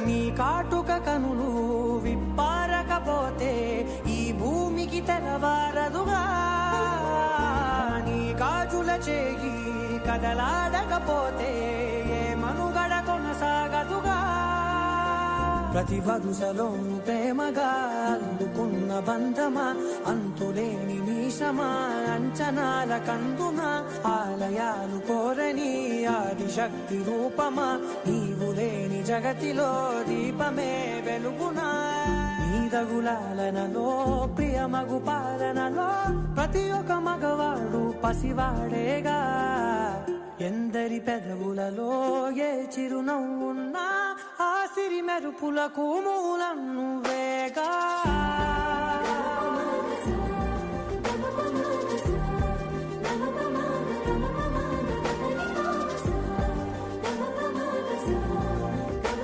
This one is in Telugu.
నీ కాటుక కనులు విప్పారకపోతే ఈ భూమికి తెలవారదుగా, నీ గాజుల చేయి కదలాడకపోతే ఏ మనుగడ కొనసాగదుగా. ప్రతి వరుసలోను ప్రేమగా అందుకున్న బంధమా, అంతులేని నీశమా, అంచనాల కందున ఆలయాలు కోరని ఆదిశక్తి రూపమా, నీవు లేని జగతిలో దీపమే వెలుగునా. నీదగులాలనలో ప్రియమగు పాలనలో ప్రతి ఒక్క మగవాడు పసివాడేగా. ఎందరి పెదవులలో ఏ చిరునవ్వున్నా ఆ సిరి మెరుపులకు మూలం నువ్వేగా.